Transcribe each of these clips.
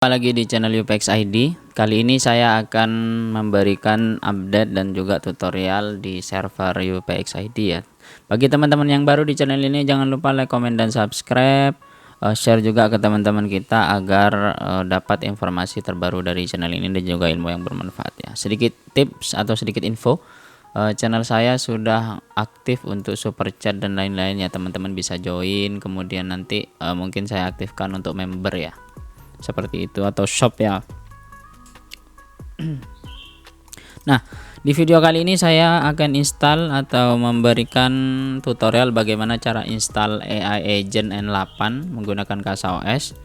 Jumpa lagi di channel UPX ID. Kali ini saya akan memberikan update dan juga tutorial di server UPX ID ya. Bagi teman-teman yang baru di channel ini, jangan lupa like, comment, dan subscribe. Share juga ke teman-teman kita agar dapat informasi terbaru dari channel ini dan juga ilmu yang bermanfaat ya. Sedikit tips atau sedikit info. Channel saya sudah aktif untuk super chat dan lain-lain ya, teman-teman bisa join. Kemudian nanti mungkin saya aktifkan untuk member ya, seperti itu, atau shop ya. Nah, di video kali ini saya akan install atau memberikan tutorial bagaimana cara install AI Agent N8 menggunakan CasaOS.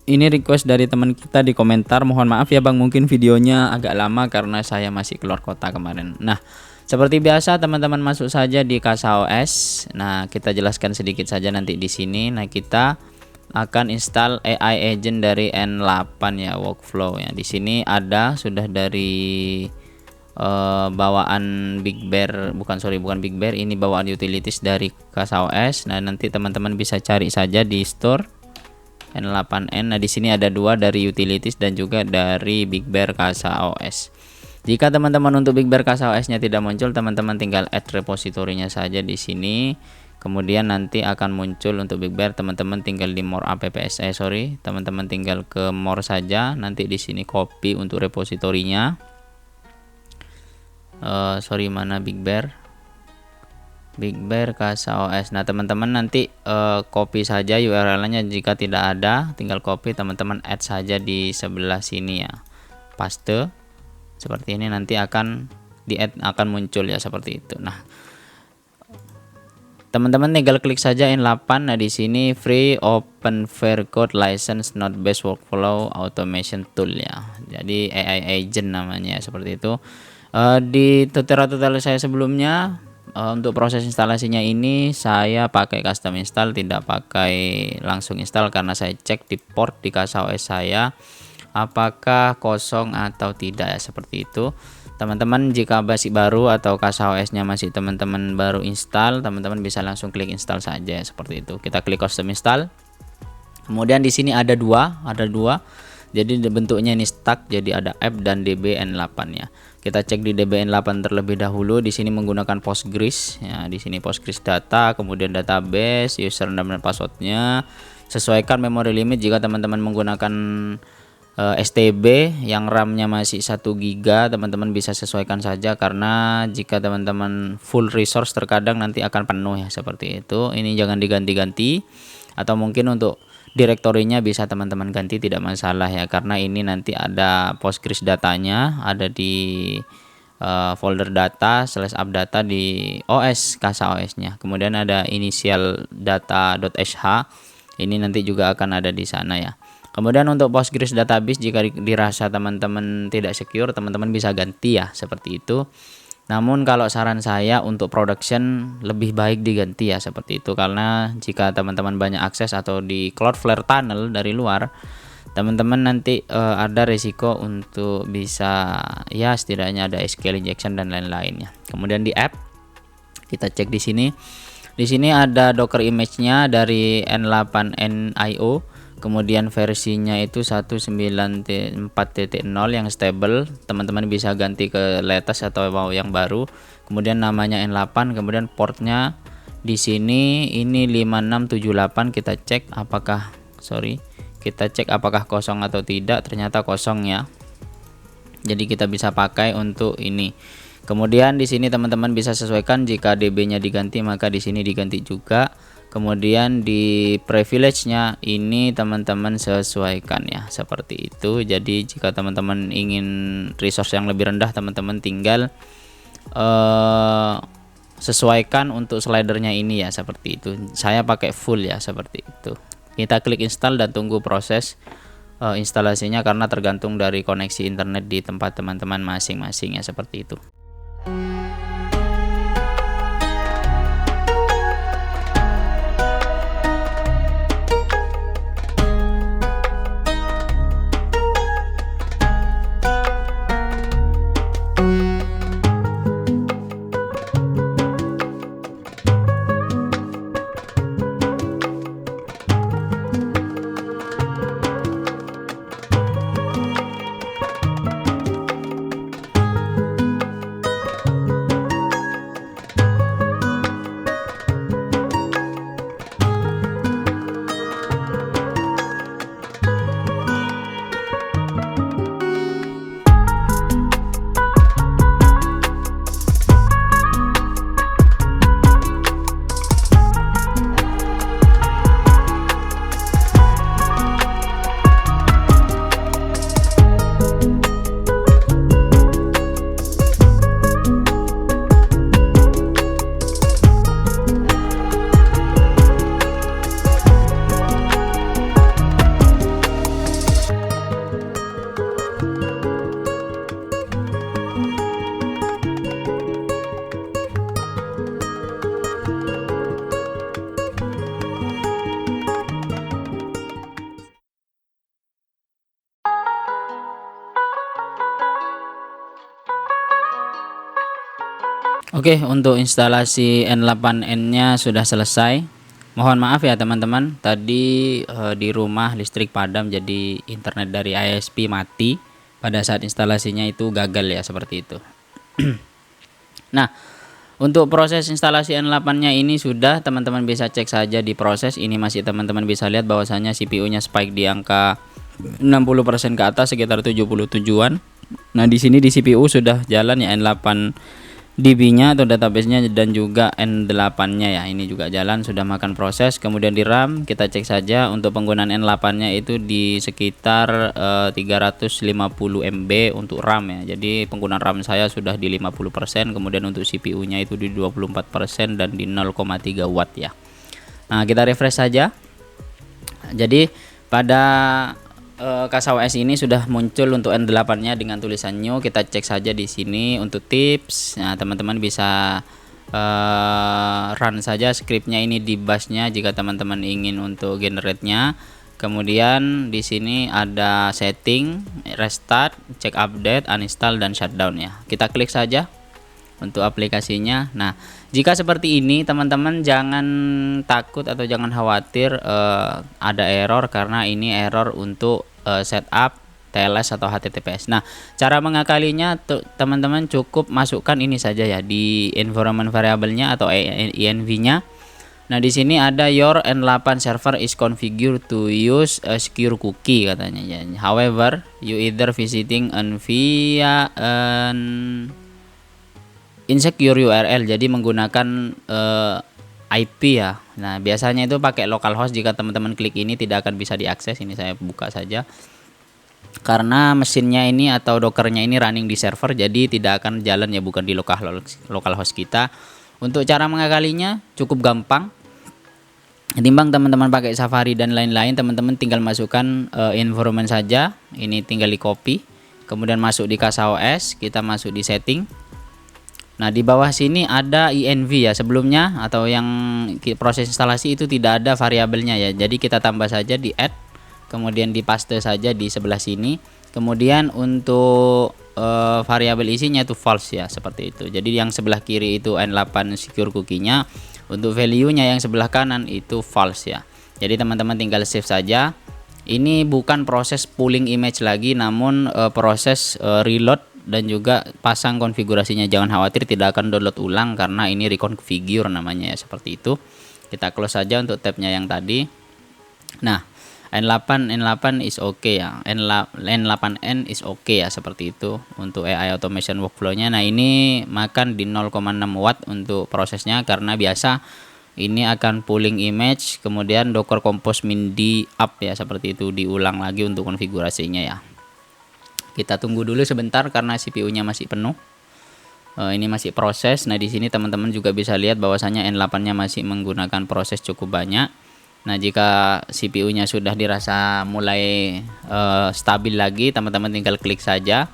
Ini request dari teman kita di komentar. Mohon maaf ya Bang, mungkin videonya agak lama karena saya masih keluar kota kemarin. Nah, seperti biasa teman-teman masuk saja di CasaOS. Nah, kita jelaskan sedikit saja nanti di sini. Nah, kita akan install AI agent dari N8 ya, workflow ya. Di sini ada sudah dari bawaan Big Bear, bukan Big Bear, ini bawaan utilities dari CasaOS. Nah, nanti teman-teman bisa cari saja di store N8N. Nah, di sini ada dua, dari utilities dan juga dari Big Bear CasaOS. Jika teman-teman untuk Big Bear CasaOS-nya tidak muncul, teman-teman tinggal add repositorinya saja di sini. Kemudian nanti akan muncul untuk Big Bear, teman-teman tinggal di more apps, teman-teman tinggal ke more saja. Nanti di sini copy untuk repositorinya. Mana Big Bear CasaOS. Nah, teman-teman nanti copy saja URL-nya. Jika tidak ada, tinggal copy, teman-teman add saja di sebelah sini ya. Paste seperti ini, nanti akan di add, akan muncul ya seperti itu. Nah, teman-teman tinggal klik saja N8. Nah, di sini free open fair code license node based workflow automation tool ya. Jadi AI agent namanya ya, seperti itu. Di tutorial saya sebelumnya untuk proses instalasinya ini saya pakai custom install, tidak pakai langsung install, karena saya cek di port di CasaOS saya apakah kosong atau tidak ya, seperti itu. Teman-teman jika masih baru atau CasaOS-nya masih teman-teman baru install, teman-teman bisa langsung klik install saja seperti itu. Kita klik custom install. Kemudian di sini ada dua. Jadi bentuknya ini stack, jadi ada app dan DB-N8 ya. Kita cek di DB-N8 terlebih dahulu. Di sini menggunakan Postgres ya. Di sini Postgres data, kemudian database, username dan passwordnya. Sesuaikan memory limit jika teman-teman menggunakan STB yang RAM-nya masih 1 GB, teman-teman bisa sesuaikan saja, karena jika teman-teman full resource terkadang nanti akan penuh ya, seperti itu. Ini jangan diganti-ganti, atau mungkin untuk direktorinya bisa teman-teman ganti, tidak masalah ya, karena ini nanti ada Postgres datanya ada di folder data /app data di OS CasaOS-nya. Kemudian ada initial data.sh, ini nanti juga akan ada di sana ya. Kemudian untuk Postgres database, jika dirasa teman-teman tidak secure, teman-teman bisa ganti ya, seperti itu. Namun kalau saran saya untuk production lebih baik diganti ya, seperti itu, karena jika teman-teman banyak akses atau di Cloudflare tunnel dari luar, teman-teman nanti ada risiko untuk bisa ya, setidaknya ada SQL injection dan lain-lainnya. Kemudian di app kita cek di sini. Di sini ada Docker image-nya dari N8NIO. Kemudian versinya itu 1.9.4.0 yang stable, teman-teman bisa ganti ke latest atau mau yang baru. Kemudian namanya N8, kemudian portnya di sini ini 5678. Kita cek apakah kosong atau tidak, ternyata kosong ya. Jadi kita bisa pakai untuk ini. Kemudian di sini teman-teman bisa sesuaikan, jika DB-nya diganti maka di sini diganti juga. Kemudian di privilege-nya ini teman-teman sesuaikan ya, seperti itu. Jadi jika teman-teman ingin resource yang lebih rendah, teman-teman tinggal sesuaikan untuk slidernya ini ya, seperti itu. Saya pakai full ya, seperti itu. Kita klik install dan tunggu proses instalasinya, karena tergantung dari koneksi internet di tempat teman-teman masing-masing ya, seperti itu. Oke, untuk instalasi N8N-nya sudah selesai. Mohon maaf ya teman-teman, tadi di rumah listrik padam jadi internet dari ISP mati. Pada saat instalasinya itu gagal ya, seperti itu. Nah, untuk proses instalasi N8-nya ini sudah teman-teman bisa cek saja di proses. Ini masih teman-teman bisa lihat bahwasanya CPU-nya spike di angka 60% ke atas, sekitar 77-an. Nah, di sini di CPU sudah jalan ya N8 DB-nya atau database-nya, dan juga N8-nya ya. Ini juga jalan, sudah makan proses. Kemudian di RAM kita cek saja untuk penggunaan N8-nya itu di sekitar 350 MB untuk RAM ya. Jadi penggunaan RAM saya sudah di 50%, kemudian untuk CPU-nya itu di 24% dan di 0,3 watt ya. Nah, kita refresh saja. Jadi pada CasaOS ini sudah muncul untuk N8-nya dengan tulisan new. Kita cek saja di sini untuk tips. Nah, teman-teman bisa run saja scriptnya ini di bash-nya jika teman-teman ingin untuk generate-nya. Kemudian di sini ada setting, restart, cek update, uninstall dan shutdown ya. Kita klik saja untuk aplikasinya. Nah, jika seperti ini teman-teman jangan takut atau jangan khawatir ada error, karena ini error untuk setup TLS atau HTTPS. Nah, cara mengakalinya teman-teman cukup masukkan ini saja ya di environment variable-nya atau env-nya. Nah, di sini ada your N8 server is configured to use a secure cookie katanya ya. However, you either visiting via an insecure URL, jadi menggunakan IP ya. Nah, biasanya itu pakai localhost. Jika teman-teman klik ini tidak akan bisa diakses. Ini saya buka saja, karena mesinnya ini atau dockernya ini running di server, jadi tidak akan jalan ya, bukan di localhost kita. Untuk cara mengakalinya cukup gampang. Ketimbang teman-teman pakai Safari dan lain-lain, teman-teman tinggal masukkan environment saja. Ini tinggal di copy, kemudian masuk di CasaOS, kita masuk di setting. Nah, di bawah sini ada env ya. Sebelumnya atau yang proses instalasi itu tidak ada variabelnya ya. Jadi kita tambah saja di add, kemudian di paste saja di sebelah sini. Kemudian untuk variabel isinya itu false ya, seperti itu. Jadi yang sebelah kiri itu N8 secure cookie-nya, untuk value-nya yang sebelah kanan itu false ya. Jadi teman-teman tinggal save saja. Ini bukan proses pulling image lagi, namun proses reload dan juga pasang konfigurasinya. Jangan khawatir, tidak akan download ulang karena ini reconfigure namanya ya, seperti itu. Kita close saja untuk tabnya yang tadi. Nah, N8 is okay ya, N8N is okay ya, seperti itu untuk AI automation workflow-nya. Nah, ini makan di 0,6 watt untuk prosesnya, karena biasa ini akan pulling image, kemudian docker compose min d up ya, seperti itu, diulang lagi untuk konfigurasinya ya. Kita tunggu dulu sebentar karena CPU-nya masih penuh. Ini masih proses. Nah, di sini teman-teman juga bisa lihat bahwasanya N8-nya masih menggunakan proses cukup banyak. Nah, jika CPU-nya sudah dirasa mulai stabil lagi, teman-teman tinggal klik saja.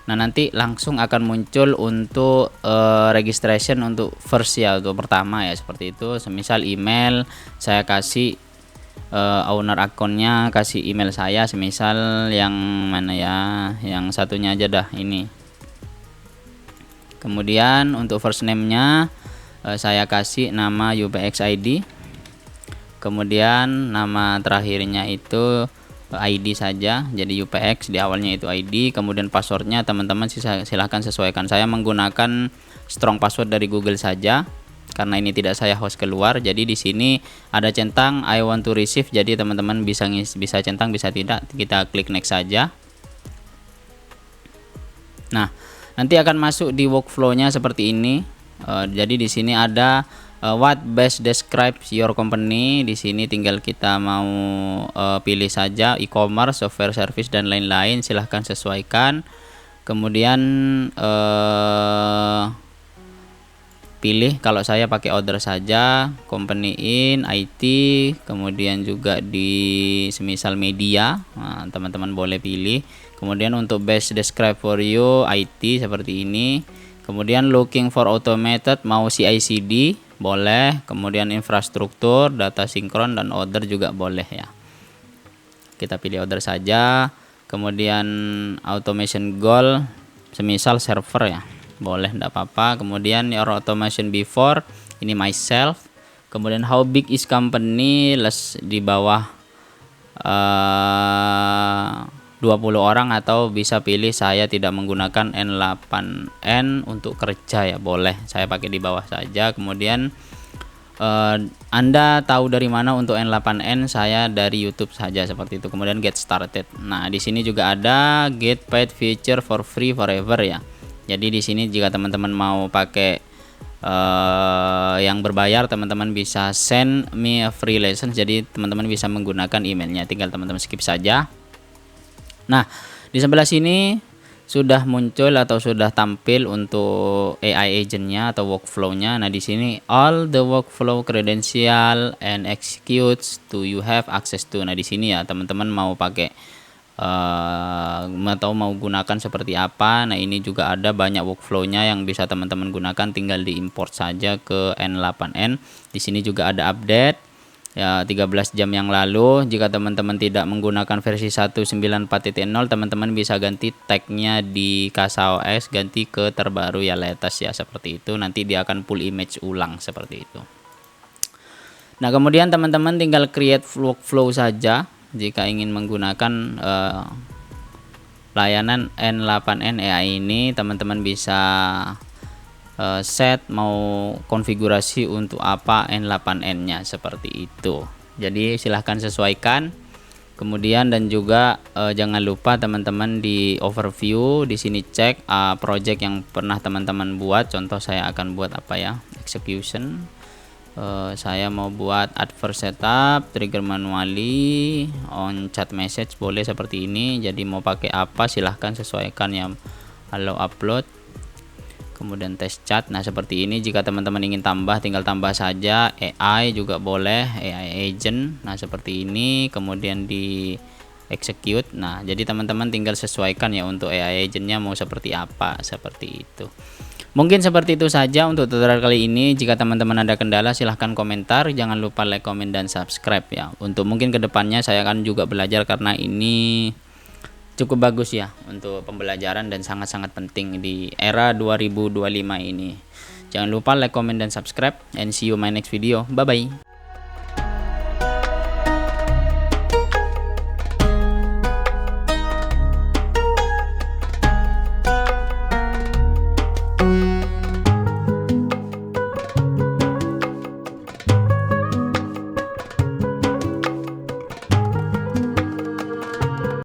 Nah, nanti langsung akan muncul untuk registration untuk first ya, untuk pertama ya, seperti itu. Semisal email saya kasih owner akunnya, kasih email saya, semisal yang mana ya, yang satunya aja dah ini. Kemudian untuk first name-nya saya kasih nama UPX ID, kemudian nama terakhirnya itu ID saja, jadi UPX, di awalnya itu ID. Kemudian passwordnya teman-teman silahkan sesuaikan. Saya menggunakan strong password dari Google saja, karena ini tidak saya host keluar. Jadi di sini ada centang I want to receive, jadi teman-teman bisa centang, bisa tidak. Kita klik next saja. Nah, nanti akan masuk di workflow-nya seperti ini. Jadi di sini ada what best describes your company. Di sini tinggal kita mau pilih saja e-commerce, software service dan lain-lain, silahkan sesuaikan. Kemudian pilih, kalau saya pakai order saja, company in, IT, kemudian juga di semisal media. Nah, teman-teman boleh pilih. Kemudian untuk best describe for you, IT seperti ini. Kemudian looking for automated, mau CI/CD boleh. Kemudian infrastruktur, data sinkron dan order juga boleh ya. Kita pilih order saja. Kemudian automation goal, semisal server ya. boleh, enggak apa-apa. Kemudian your automation before, ini myself. Kemudian how big is company, les di bawah 20 orang, atau bisa pilih saya tidak menggunakan N8N untuk kerja ya, boleh, saya pakai di bawah saja. Kemudian Anda tahu dari mana untuk N8N? Saya dari YouTube saja, seperti itu. Kemudian get started. Nah, di sini juga ada get paid feature for free forever ya. Jadi di sini jika teman-teman mau pakai yang berbayar, teman-teman bisa send me a free lesson. Jadi teman-teman bisa menggunakan emailnya, tinggal teman-teman skip saja. Nah, di sebelah sini sudah muncul atau sudah tampil untuk AI agentnya atau workflow-nya. Nah, di sini all the workflow credential and executes to you have access to. Nah, di sini ya teman-teman mau pakai atau mau gunakan seperti apa. Nah, ini juga ada banyak workflow-nya yang bisa teman-teman gunakan, tinggal diimport saja ke N8N. Di sini juga ada update ya 13 jam yang lalu. Jika teman-teman tidak menggunakan versi 1.94.0, teman-teman bisa ganti tagnya di CasaOS, ganti ke terbaru ya, latest ya, seperti itu. Nanti dia akan pull image ulang seperti itu. Nah, kemudian teman-teman tinggal create workflow saja jika ingin menggunakan layanan N8N AI ini. Teman-teman bisa set mau konfigurasi untuk apa N8N nya seperti itu. Jadi silahkan sesuaikan. Kemudian dan juga jangan lupa teman-teman di overview di sini cek project yang pernah teman-teman buat. Contoh saya akan buat apa ya, execution. Saya mau buat adverse setup, trigger manually, on chat message, boleh seperti ini. Jadi mau pakai apa silahkan sesuaikan ya. Allow upload, kemudian test chat. Nah, seperti ini. Jika teman-teman ingin tambah, tinggal tambah saja. AI juga boleh, AI agent. Nah, seperti ini. Kemudian di execute. Nah, jadi teman-teman tinggal sesuaikan ya untuk AI agentnya mau seperti apa, seperti itu. Mungkin seperti itu saja untuk tutorial kali ini. Jika teman-teman ada kendala silahkan komentar. Jangan lupa like, comment, dan subscribe ya. Untuk mungkin kedepannya saya akan juga belajar, karena ini cukup bagus ya untuk pembelajaran dan sangat-sangat penting di era 2025 ini. Jangan lupa like, comment, dan subscribe, and see you my next video. Bye bye.